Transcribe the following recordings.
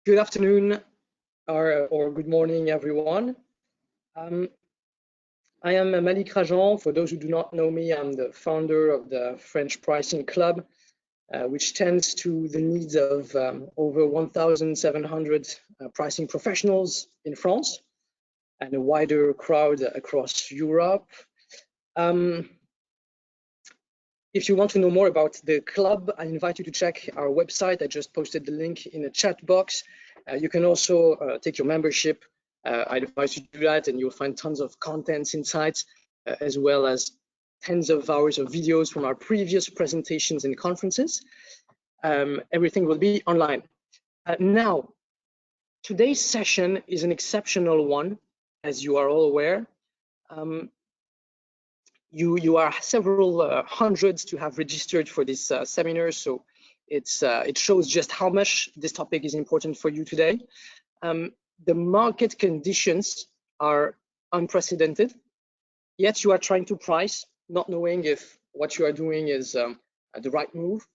Good afternoon or good morning, everyone. I am Malik Rajan. For those who do not know me, I'm the founder of the French Pricing Club, which tends to the needs of over 1,700 pricing professionals in France and a wider crowd across Europe. If you want to know more about the club, I invite you to check our website. I just posted the link in the chat box. You can also take your membership. I advise you to do that, and you'll find tons of contents, insights, as well as tens of hours of videos from our previous presentations and conferences. Everything will be online. Now, today's session is an exceptional one, as you are all aware. You are several hundreds to have registered for this seminar, so it shows just how much this topic is important for you today. The market conditions are unprecedented, yet you are trying to price, not knowing if what you are doing is the right move,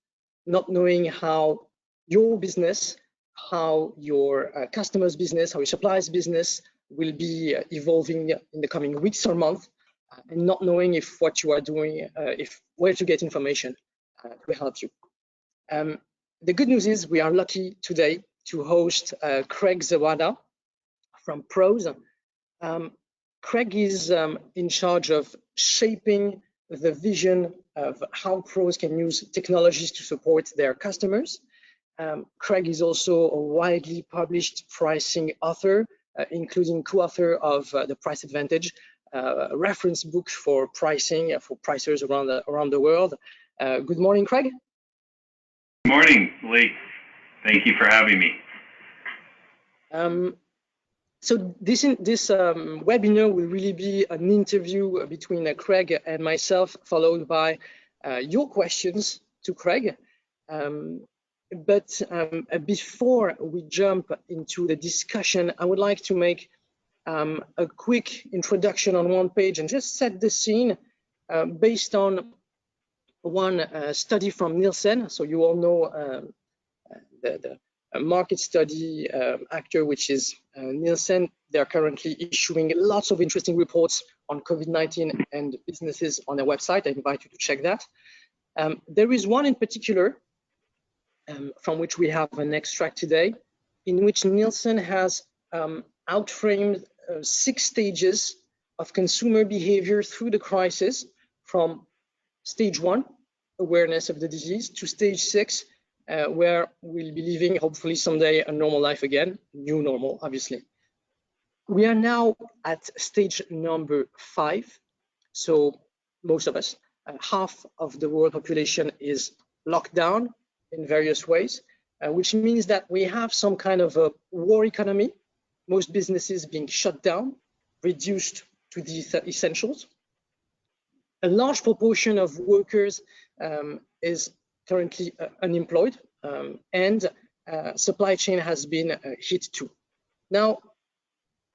not knowing how your business, how your customers' business, how your suppliers' business will be evolving in the coming weeks or months, and not knowing if what you are doing, where to get information to help you. The good news is we are lucky today to host Craig Zawada from Pros. Craig is in charge of shaping the vision of how pros can use technologies to support their customers. Craig is also a widely published pricing author, including co-author of The Price Advantage, a reference book for pricing for pricers around the world. Good morning, Craig. Good morning, Lee. Thank you for having me. So this webinar will really be an interview between Craig and myself, followed by your questions to Craig. But before we jump into the discussion, I would like to make a quick introduction on one page and just set the scene based on one study from Nielsen. So you all know the market study actor, which is Nielsen. They're currently issuing lots of interesting reports on COVID-19 and businesses on their website. I invite you to check that. There is one in particular from which we have an extract today, in which Nielsen has outframed 6 stages of consumer behavior through the crisis, from stage 1, awareness of the disease, to stage 6, where we'll be living, hopefully someday, a normal life again, new normal, obviously. We are now at stage number 5. So most of us, half of the world population is locked down in various ways, which means that we have some kind of a war economy, most businesses being shut down, reduced to the essentials. A large proportion of workers is currently unemployed, and supply chain has been hit too. Now,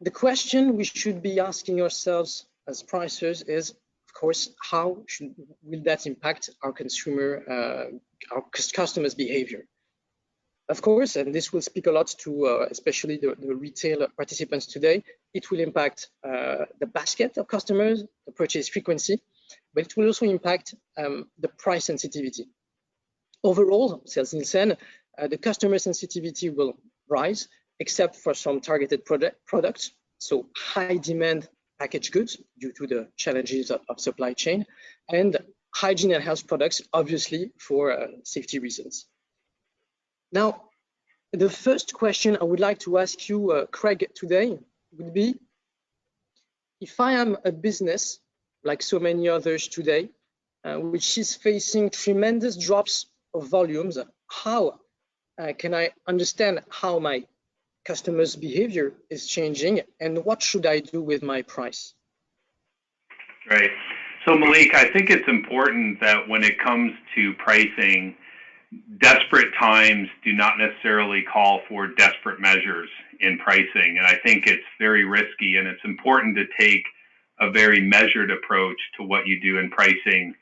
the question we should be asking ourselves as pricers is, of course, how will that impact our customers' behavior? Of course, and this will speak a lot to especially the retail participants today, it will impact the basket of customers, the purchase frequency, but it will also impact the price sensitivity. Overall, says Nielsen, the customer sensitivity will rise, except for some targeted products, so high demand packaged goods due to the challenges of supply chain, and hygiene and health products, obviously for safety reasons. Now, the first question I would like to ask you, Craig, today would be, if I am a business, like so many others today, which is facing tremendous drops of volumes, how can I understand how my customers' behavior is changing, and what should I do with my price? Right. So Malik, I think it's important that when it comes to pricing, desperate times do not necessarily call for desperate measures in pricing. And I think it's very risky, and it's important to take a very measured approach to what you do in pricing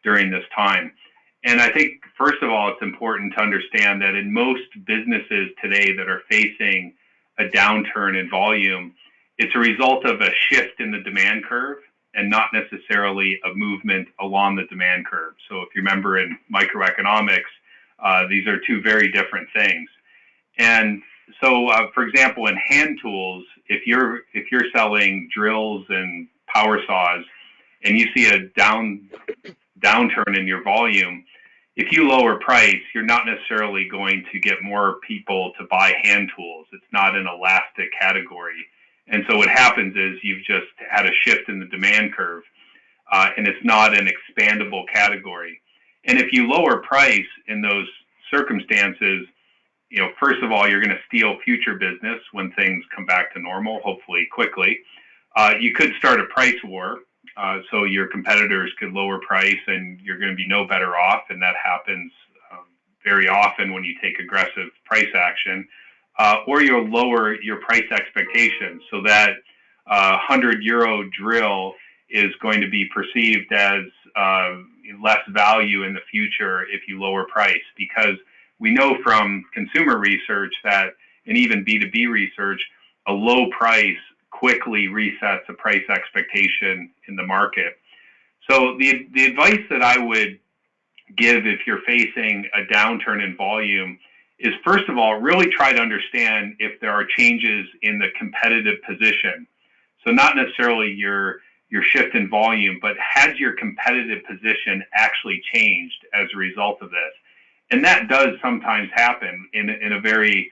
during this time. And I think, first of all, it's important to understand that in most businesses today that are facing a downturn in volume, it's a result of a shift in the demand curve and not necessarily a movement along the demand curve. So if you remember in microeconomics, these are two very different things. And so, for example, in hand tools, if you're selling drills and power saws, and you see a downturn in your volume, if you lower price, you're not necessarily going to get more people to buy hand tools. It's not an elastic category. And so what happens is you've just had a shift in the demand curve, and it's not an expandable category. And if you lower price in those circumstances, first of all, you're going to steal future business when things come back to normal, hopefully quickly. You could start a price war. So your competitors could lower price and you're going to be no better off. And that happens very often when you take aggressive price action. Or you'll lower your price expectations so that €100 drill is going to be perceived as less value in the future if you lower price. Because we know from consumer research that, and even B2B research, a low price quickly resets a price expectation in the market. So the advice that I would give if you're facing a downturn in volume is, first of all, really try to understand if there are changes in the competitive position. So not necessarily your shift in volume, but has your competitive position actually changed as a result of this? And that does sometimes happen in a very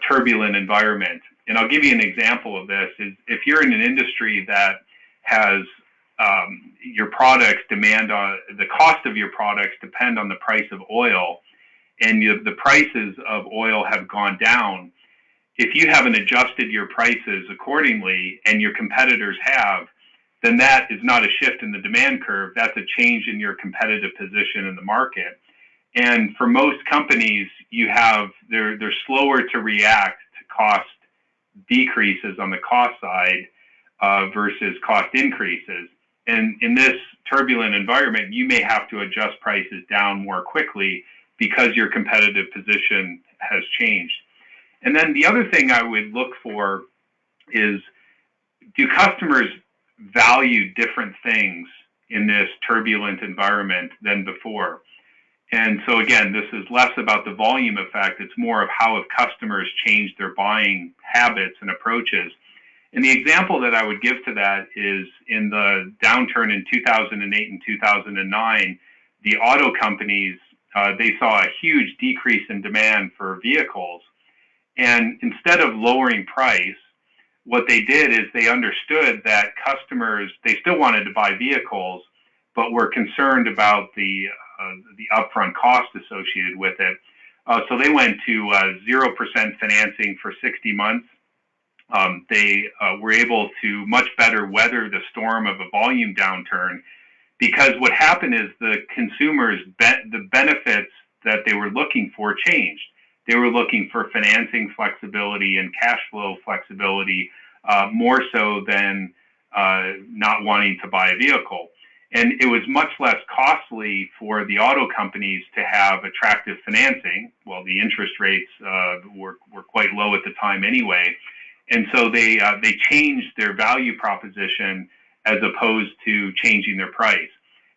turbulent environment. And I'll give you an example of this. Is if you're in an industry that has your products the cost of your products depend on the price of oil, and the prices of oil have gone down, if you haven't adjusted your prices accordingly and your competitors have, then that is not a shift in the demand curve. That's a change in your competitive position in the market. And for most companies, they're slower to react to cost decreases on the cost side versus cost increases. And in this turbulent environment, you may have to adjust prices down more quickly because your competitive position has changed. And then the other thing I would look for is, do customers value different things in this turbulent environment than before? And so again, this is less about the volume effect. It's more of how have customers changed their buying habits and approaches. And the example that I would give to that is in the downturn in 2008 and 2009, the auto companies, they saw a huge decrease in demand for vehicles. And instead of lowering price, what they did is they understood that customers, they still wanted to buy vehicles, but were concerned about the upfront cost associated with it. So they went to 0% financing for 60 months. They were able to much better weather the storm of a volume downturn, because what happened is the consumers, the benefits that they were looking for changed. They were looking for financing flexibility and cash flow flexibility more so than not wanting to buy a vehicle. And it was much less costly for the auto companies to have attractive financing. Well, the interest rates were quite low at the time anyway. And so they changed their value proposition as opposed to changing their price.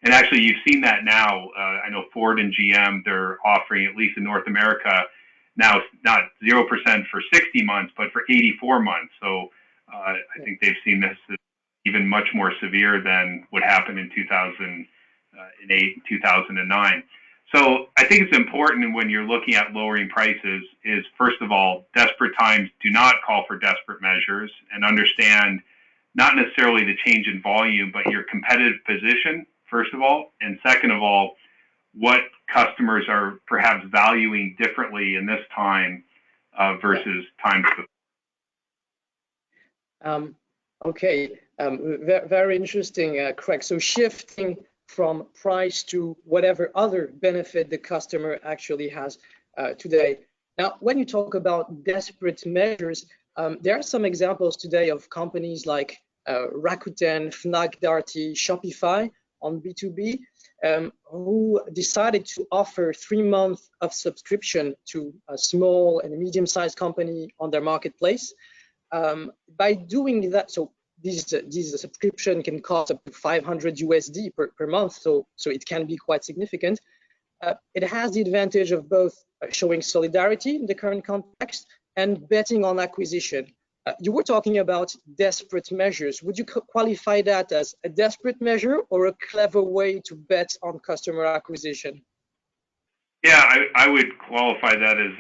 And actually, you've seen that now. I know Ford and GM, they're offering, at least in North America, now not 0% for 60 months, but for 84 months. So I think they've seen this as even much more severe than what happened in 2008 and 2009. So I think it's important when you're looking at lowering prices is, first of all, desperate times do not call for desperate measures, and understand not necessarily the change in volume, but your competitive position, first of all, and second of all, what customers are perhaps valuing differently in this time versus times before. Okay, very interesting, Craig. So shifting from price to whatever other benefit the customer actually has today. Now, when you talk about desperate measures, there are some examples today of companies like Rakuten, Fnac, Darty, Shopify on B2B. who decided to offer 3 months of subscription to a small and medium-sized company on their marketplace. By doing that, so this subscription can cost up to 500 USD per month, so it can be quite significant. It has the advantage of both showing solidarity in the current context and betting on acquisition. You were talking about desperate measures. Would you qualify that as a desperate measure or a clever way to bet on customer acquisition? Yeah, I would qualify that as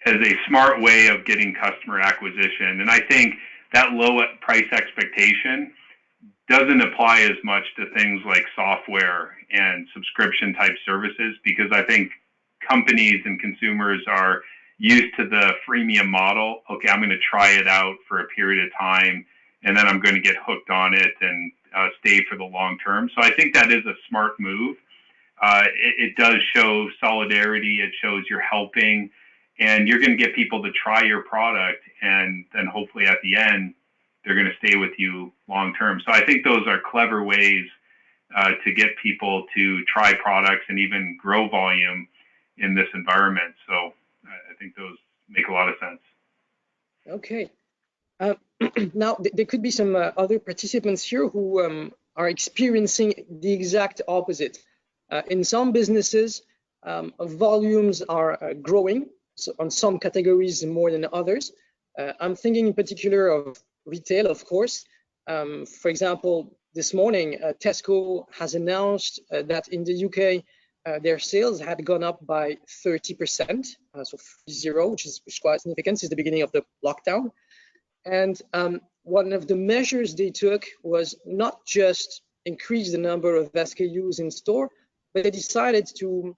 a smart way of getting customer acquisition. And I think that low price expectation doesn't apply as much to things like software and subscription type services, because I think companies and consumers are used to the freemium model. Okay, I'm going to try it out for a period of time, and then I'm going to get hooked on it and stay for the long term. So I think that is a smart move. It does show solidarity. It shows you're helping, and you're going to get people to try your product, and then hopefully at the end, they're going to stay with you long term. So I think those are clever ways to get people to try products and even grow volume in this environment. So I think those make a lot of sense. Okay. Now, there could be some other participants here who are experiencing the exact opposite. In some businesses, volumes are growing, so on some categories more than others. I'm thinking in particular of retail, of course. For example, this morning, Tesco has announced that in the UK, their sales had gone up by 30%, so 30, which is quite significant since the beginning of the lockdown. And one of the measures they took was not just increase the number of SKUs in store, but they decided to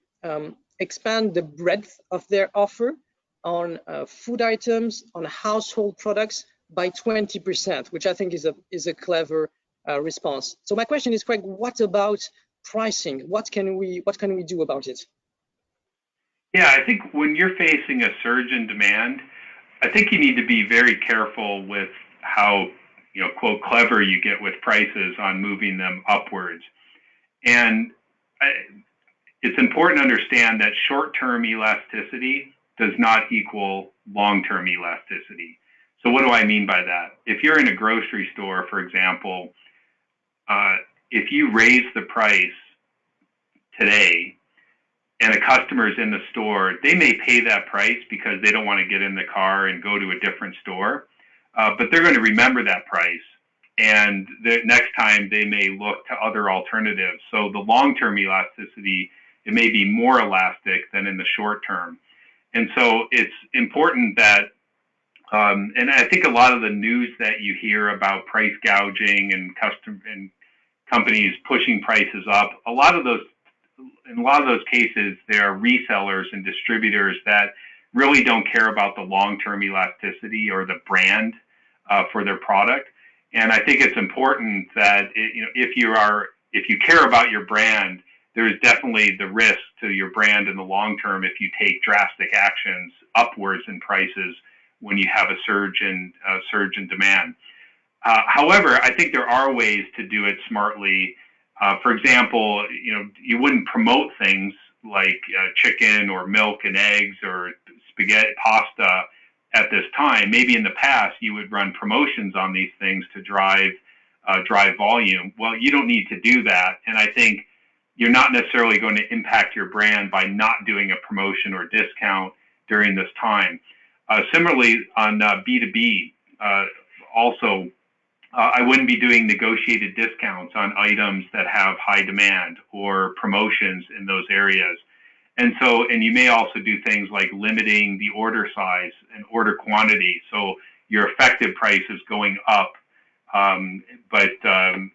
expand the breadth of their offer on food items, on household products by 20%, which I think is a clever response. So my question is, Craig, what about pricing? What can we do about it? Yeah, I think when you're facing a surge in demand, I think you need to be very careful with how, quote, clever you get with prices on moving them upwards. And it's important to understand that short-term elasticity does not equal long-term elasticity. So what do I mean by that? If you're in a grocery store, for example, if you raise the price today and a customer is in the store, they may pay that price because they don't want to get in the car and go to a different store, but they're going to remember that price. And the next time they may look to other alternatives. So the long-term elasticity, it may be more elastic than in the short term. And so it's important that, and I think a lot of the news that you hear about price gouging and companies pushing prices up, in a lot of those cases, there are resellers and distributors that really don't care about the long-term elasticity or the brand for their product. And I think it's important that if you care about your brand, there's definitely the risk to your brand in the long term if you take drastic actions upwards in prices when you have a surge in demand. However, I think there are ways to do it smartly. For example, you wouldn't promote things like chicken or milk and eggs or spaghetti, pasta at this time. Maybe in the past you would run promotions on these things to drive volume. Well, you don't need to do that, and I think you're not necessarily going to impact your brand by not doing a promotion or discount during this time. Similarly, on B2B, also, I wouldn't be doing negotiated discounts on items that have high demand or promotions in those areas. And you may also do things like limiting the order size and order quantity. So your effective price is going up, but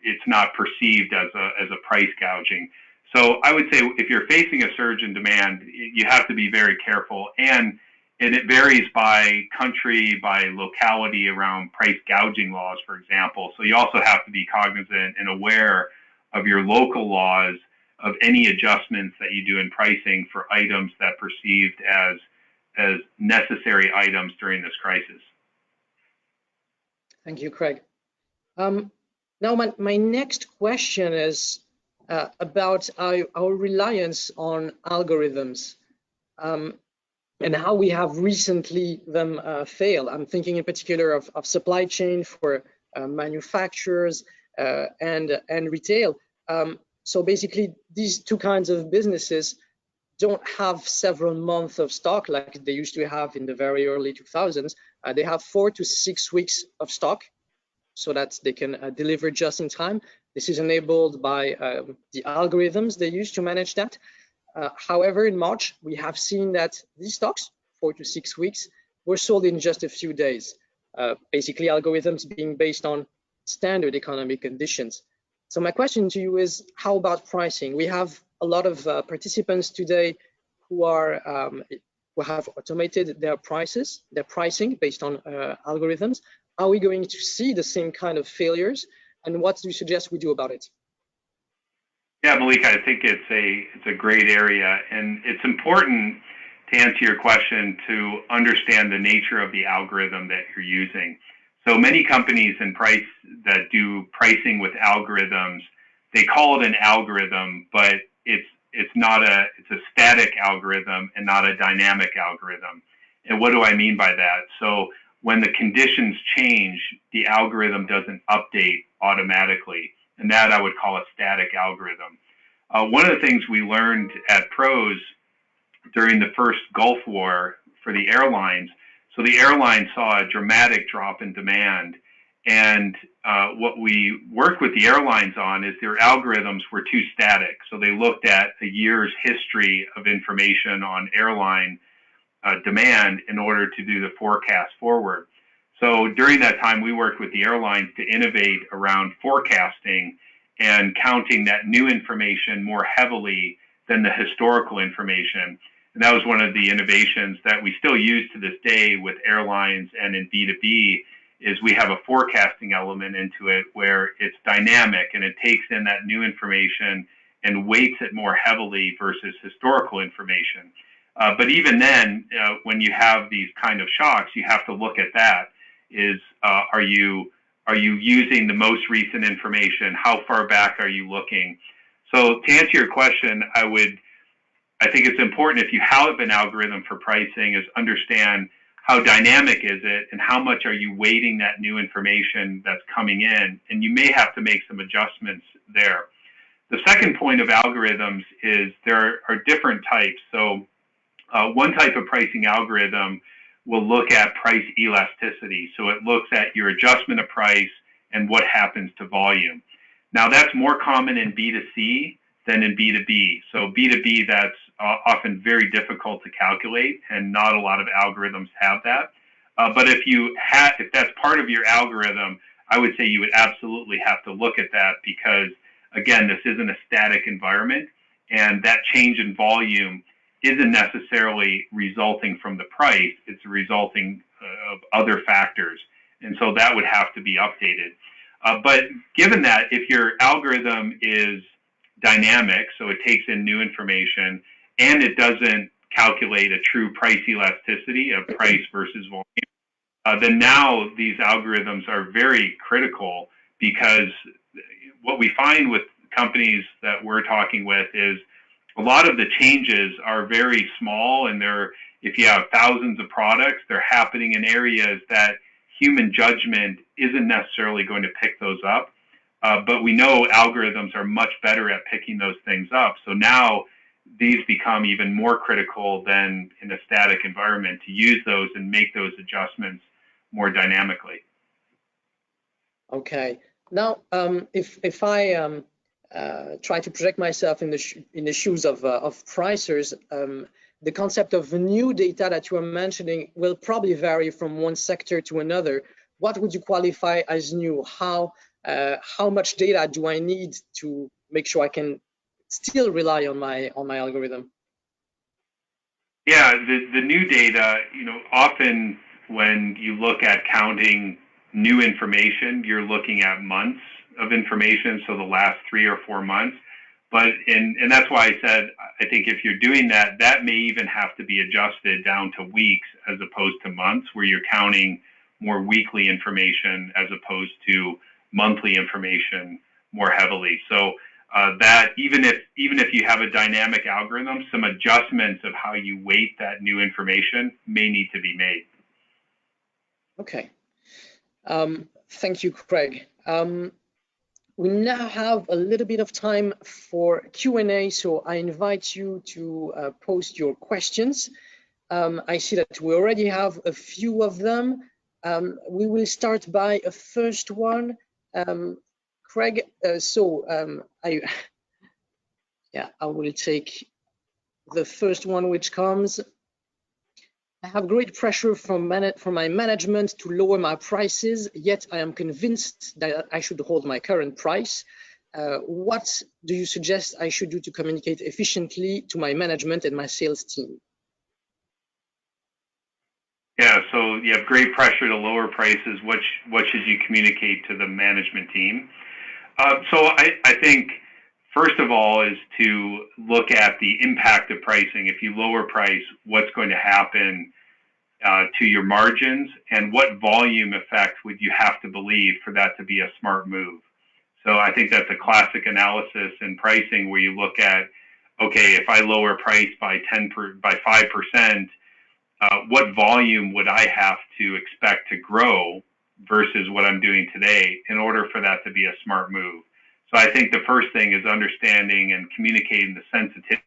it's not perceived as a price gouging. So I would say if you're facing a surge in demand, you have to be very careful. And it varies by country, by locality around price gouging laws, for example. So you also have to be cognizant and aware of your local laws, of any adjustments that you do in pricing for items that are perceived as necessary items during this crisis. Thank you, Craig. Now, my next question is about our reliance on algorithms. And how we have recently them fail. I'm thinking in particular of supply chain for manufacturers and retail. So basically, these two kinds of businesses don't have several months of stock like they used to have in the very early 2000s. They have 4 to 6 weeks of stock so that they can deliver just in time. This is enabled by the algorithms they use to manage that. However, in March, we have seen that these stocks, 4 to 6 weeks, were sold in just a few days. Basically, algorithms being based on standard economic conditions. So my question to you is, how about pricing? We have a lot of participants today who have automated their pricing based on algorithms. Are we going to see the same kind of failures? And what do you suggest we do about it? Yeah, Malik, I think it's a great area, and it's important to answer your question to understand the nature of the algorithm that you're using. So many companies in price that do pricing with algorithms, they call it an algorithm, but it's not it's a static algorithm and not a dynamic algorithm. And what do I mean by that? So when the conditions change, the algorithm doesn't update automatically, and that I would call a static algorithm. One of the things we learned at Pros during the first Gulf War for the airlines, so the airlines saw a dramatic drop in demand, and what we worked with the airlines on is their algorithms were too static. So they looked at a year's history of information on airline demand in order to do the forecast forward. So during that time, we worked with the airlines to innovate around forecasting and counting that new information more heavily than the historical information. And that was one of the innovations that we still use to this day with airlines and in B2B is we have a forecasting element into it where it's dynamic and it takes in that new information and weights it more heavily versus historical information. But even then, when you have these kind of shocks, you have to look at that. Are you using the most recent information? How far back are you looking? So to answer your question, I think it's important if you have an algorithm for pricing is understand how dynamic is it and how much are you weighting that new information that's coming in, and you may have to make some adjustments there. The second point of algorithms is there are different types. So one type of pricing algorithm will look at price elasticity. So it looks at your adjustment of price and what happens to volume. Now that's more common in B2C than in B2B. So B2B, that's often very difficult to calculate, and not a lot of algorithms have that. But if that's part of your algorithm, I would say you would absolutely have to look at that because, again, this isn't a static environment, and that change in volume isn't necessarily resulting from the price, it's resulting of other factors. And so that would have to be updated. But given that, if your algorithm is dynamic, so it takes in new information, and it doesn't calculate a true price elasticity of price versus volume, then now these algorithms are very critical because what we find with companies that we're talking with is a lot of the changes are very small, and if you have thousands of products, they're happening in areas that human judgment isn't necessarily going to pick those up. But we know algorithms are much better at picking those things up. So now these become even more critical than in a static environment to use those and make those adjustments more dynamically. Okay. Now, if I try to project myself in the shoes of pricers, the concept of new data that you are mentioning will probably vary from one sector to another. What would you qualify as new? How much data do I need to make sure I can still rely on my algorithm? Yeah, the new data, often when you look at counting new information, you're looking at months of information, so the last 3 or 4 months. And that's why I said, I think if you're doing that, that may even have to be adjusted down to weeks as opposed to months, where you're counting more weekly information as opposed to monthly information more heavily. So that even if you have a dynamic algorithm, some adjustments of how you weight that new information may need to be made. Okay. Thank you, Craig. We now have a little bit of time for Q&A, so I invite you to post your questions. I see that we already have a few of them. We will start by a first one. Craig, I will take the first one which comes. I have great pressure from my management to lower my prices, yet I am convinced that I should hold my current price. What do you suggest I should do to communicate efficiently to my management and my sales team? Yeah, so you have great pressure to lower prices. What should you communicate to the management team? So I think, first of all, is to look at the impact of pricing. If you lower price, what's going to happen to your margins, and what volume effect would you have to believe for that to be a smart move? So I think that's a classic analysis in pricing where you look at, okay, if I lower price by 5%, what volume would I have to expect to grow versus what I'm doing today in order for that to be a smart move? So I think the first thing is understanding and communicating the sensitivity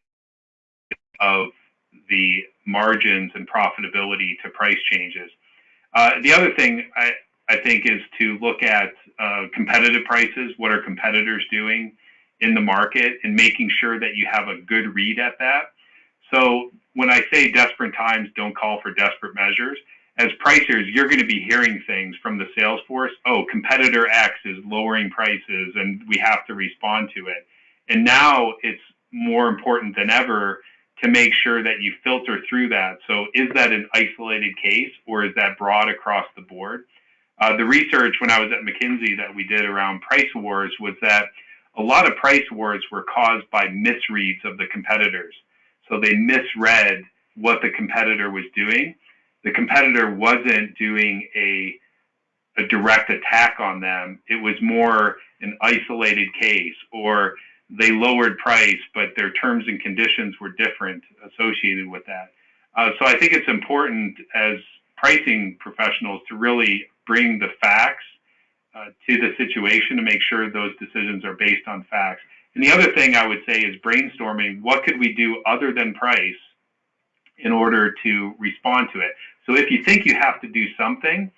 of the margins and profitability to price changes. The other thing I think is to look at competitive prices. What are competitors doing in the market, and making sure that you have a good read at that. So when I say desperate times don't call for desperate measures, as pricers, you're going to be hearing things from the sales force. Oh, competitor X is lowering prices and we have to respond to it. And now it's more important than ever to make sure that you filter through that. So is that an isolated case, or is that broad across the board? The research when I was at McKinsey that we did around price wars was that a lot of price wars were caused by misreads of the competitors. So they misread what the competitor was doing. The competitor wasn't doing a direct attack on them. It was more an isolated case, or they lowered price, but their terms and conditions were different associated with that. So I think it's important as pricing professionals to really bring the facts to the situation to make sure those decisions are based on facts. And the other thing I would say is brainstorming, what could we do other than price in order to respond to it? So if you think you have to do something,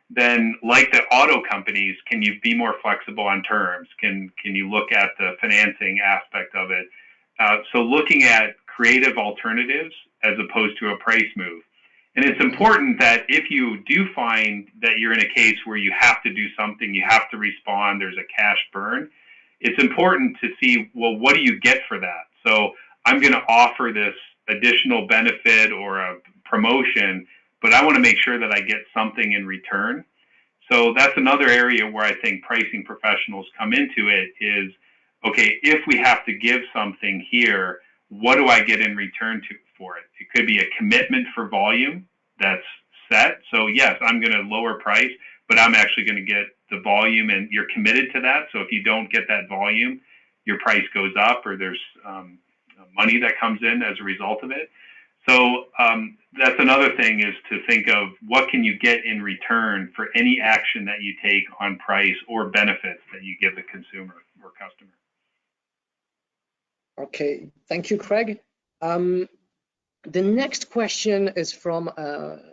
then like the auto companies, can you be more flexible on terms? Can you look at the financing aspect of it? So looking at creative alternatives as opposed to a price move. And it's important that if you do find that you're in a case where you have to do something, you have to respond, there's a cash burn, it's important to see, well, what do you get for that? So I'm going to offer this additional benefit or a promotion, but I want to make sure that I get something in return. So that's another area where I think pricing professionals come into it is, okay, if we have to give something here, what do I get in return for it? It could be a commitment for volume that's set. So yes, I'm going to lower price, but I'm actually going to get the volume, and you're committed to that. So if you don't get that volume, your price goes up, or there's money that comes in as a result of it. So that's another thing, is to think of what can you get in return for any action that you take on price or benefits that you give the consumer or customer. Okay, thank you, Craig. The next question is from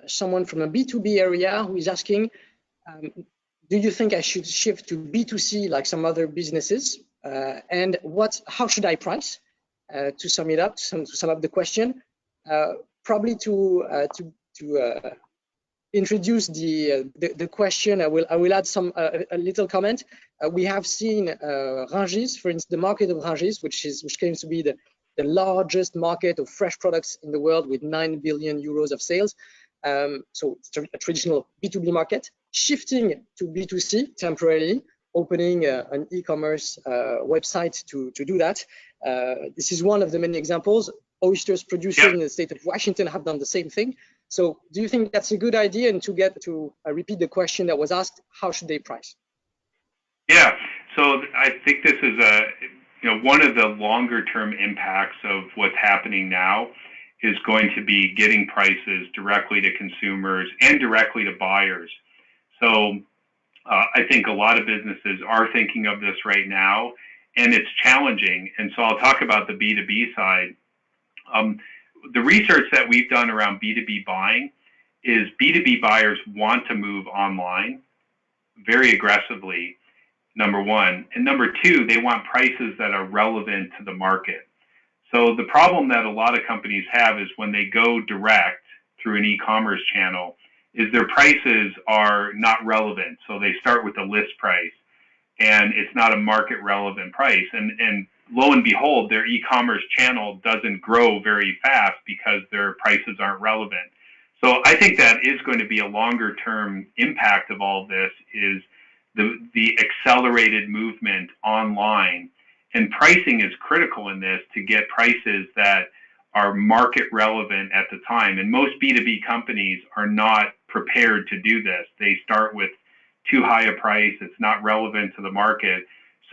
someone from a B2B area who is asking, do you think I should shift to B2C like some other businesses? And how should I price? To sum it up, to sum up the question, probably to introduce the question, I will add a little comment. We have seen Rungis, for instance, the market of Rungis, which claims to be the largest market of fresh products in the world with 9 billion euros of sales. So it's a traditional B2B market, shifting to B2C temporarily, opening an e-commerce website to do that. This is one of the many examples. Oysters producers in the state of Washington have done the same thing. So do you think that's a good idea? And to repeat the question that was asked, how should they price? Yeah, so I think this is one of the longer term impacts of what's happening now is going to be getting prices directly to consumers and directly to buyers. So I think a lot of businesses are thinking of this right now, and it's challenging. And so I'll talk about the B2B side. Um, the research that we've done around B2B buying is B2B buyers want to move online very aggressively, number one. And number two, they want prices that are relevant to the market. So the problem that a lot of companies have is when they go direct through an e-commerce channel is their prices are not relevant. So they start with a list price and it's not a market relevant price. And lo and behold, their e-commerce channel doesn't grow very fast because their prices aren't relevant. So I think that is going to be a longer term impact of all of this is the accelerated movement online. And pricing is critical in this to get prices that are market relevant at the time. And most B2B companies are not prepared to do this. They start with too high a price, it's not relevant to the market.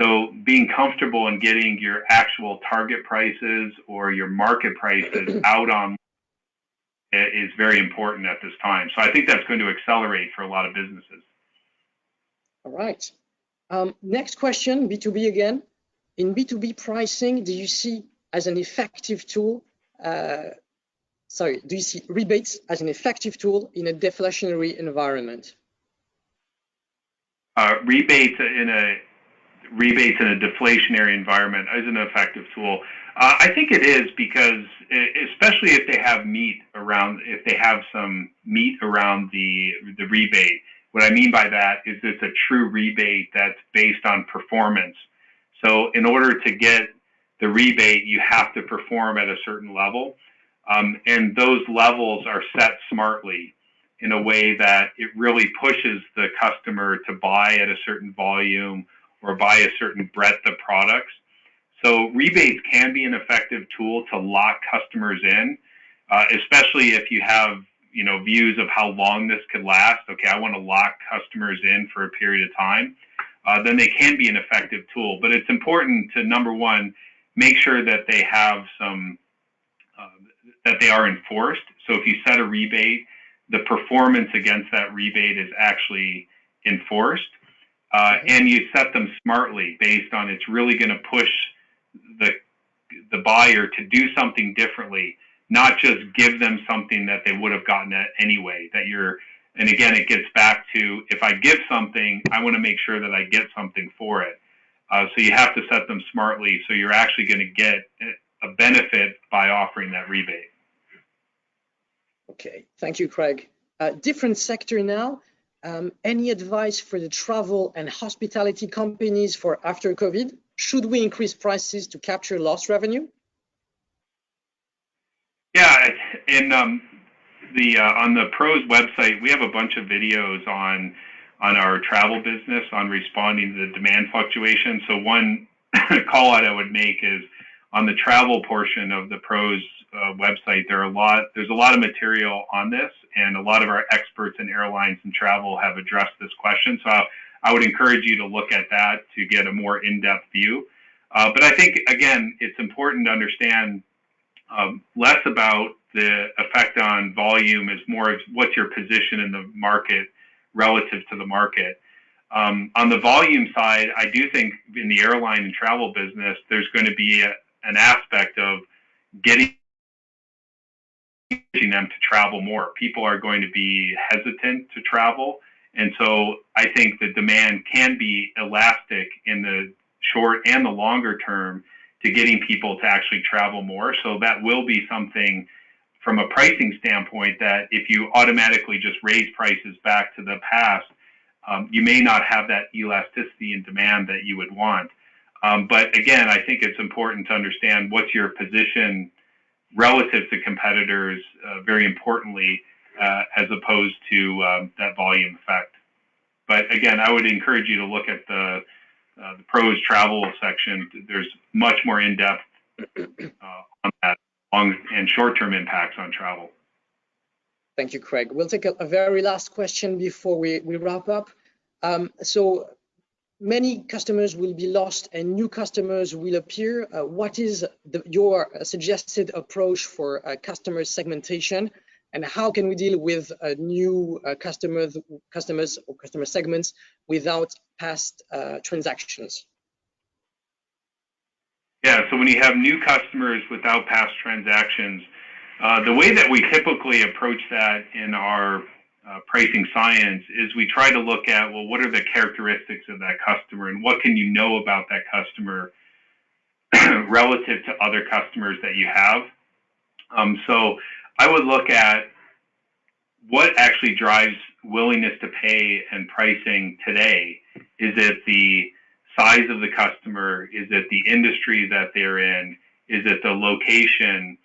So being comfortable in getting your actual target prices or your market prices out on is very important at this time. So I think that's going to accelerate for a lot of businesses. All right. Next question, B2B again. In B2B pricing, do you see as an effective tool, do you see rebates as an effective tool in a deflationary environment? Rebates in a deflationary environment is an effective tool. I think it is because, especially if they have if they have some meat around the rebate. What I mean by that is it's a true rebate that's based on performance. So in order to get the rebate, you have to perform at a certain level, and those levels are set smartly in a way that it really pushes the customer to buy at a certain volume or buy a certain breadth of products. So rebates can be an effective tool to lock customers in, especially if you have views of how long this could last. Okay, I want to lock customers in for a period of time. Then they can be an effective tool. But it's important to, number one, make sure that they have that they are enforced. So if you set a rebate, the performance against that rebate is actually enforced. And you set them smartly based on it's really going to push the buyer to do something differently, not just give them something that they would have gotten anyway. And again, it gets back to if I give something, I want to make sure that I get something for it. So you have to set them smartly so you're actually going to get a benefit by offering that rebate. Okay, thank you, Craig. Different sector now. Any advice for the travel and hospitality companies for after COVID? Should we increase prices to capture lost revenue? Yeah, on the pros website, we have a bunch of videos on our travel business on responding to the demand fluctuation. So one call out I would make is on the travel portion of the pros website. There's a lot of material on this, and a lot of our experts in airlines and travel have addressed this question. So I would encourage you to look at that to get a more in-depth view. But I think again, it's important to understand less about the effect on volume is more of what's your position in the market relative to the market. On the volume side, I do think in the airline and travel business, there's going to be an aspect of getting them to travel more. People are going to be hesitant to travel. And so I think the demand can be elastic in the short and the longer term to getting people to actually travel more. So that will be something from a pricing standpoint that if you automatically just raise prices back to the past, you may not have that elasticity in demand that you would want. But again, I think it's important to understand what's your position relative to competitors, very importantly, as opposed to that volume effect. But again, I would encourage you to look at the pros travel section. There's much more in-depth on that long and short-term impacts on travel. Thank you, Craig. We'll take a very last question before we wrap up. So many customers will be lost and new customers will appear. What is your suggested approach for customer segmentation, and how can we deal with new customers or customer segments without past transactions? Yeah, so when you have new customers without past transactions, the way that we typically approach that in our pricing science is we try to look at, well, what are the characteristics of that customer and what can you know about that customer relative to other customers that you have. So I would look at what actually drives willingness to pay and pricing today. Is it the size of the customer? Is it the industry that they're in? Is it the location?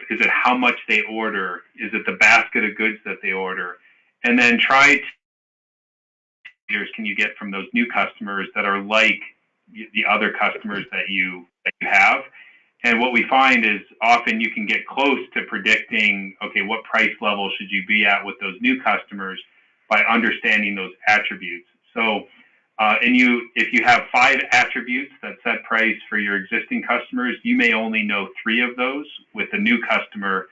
Is it how much they order? Is it the basket of goods that they order? And then try to can you get from those new customers that are like the other customers that you have? And what we find is often you can get close to predicting, okay, what price level should you be at with those new customers by understanding those attributes. So, if you have 5 attributes that set price for your existing customers, you may only know 3 of those with a new customer,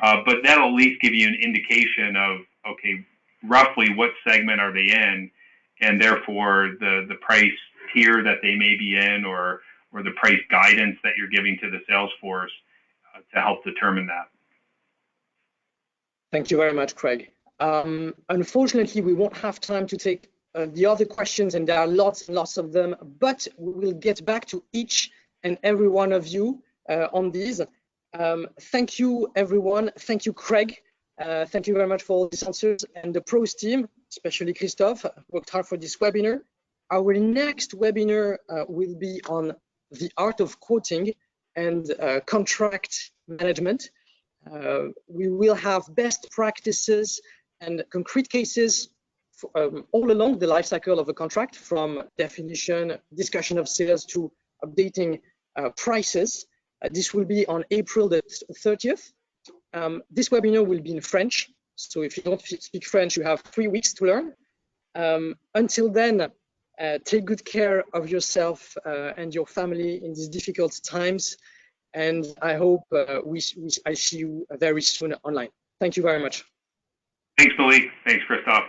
but that'll at least give you an indication of, okay, roughly what segment are they in, and therefore the price tier that they may be in, or the price guidance that you're giving to the sales force to help determine that. Thank you very much, Craig. Unfortunately, we won't have time to take the other questions, and there are lots and lots of them, but we will get back to each and every one of you on these. Thank you, everyone. Thank you, Craig. Thank you very much for all these answers. And the pros team, especially Christophe, worked hard for this webinar. Our next webinar will be on the art of quoting and contract management. We will have best practices and concrete cases all along the life cycle of a contract, from definition, discussion of sales, to updating prices. This will be on April the 30th. This webinar will be in French, so if you don't speak French, you have 3 weeks to learn. Until then, take good care of yourself and your family in these difficult times, and I hope I see you very soon online. Thank you very much. Thanks, Malik. Thanks, Christophe.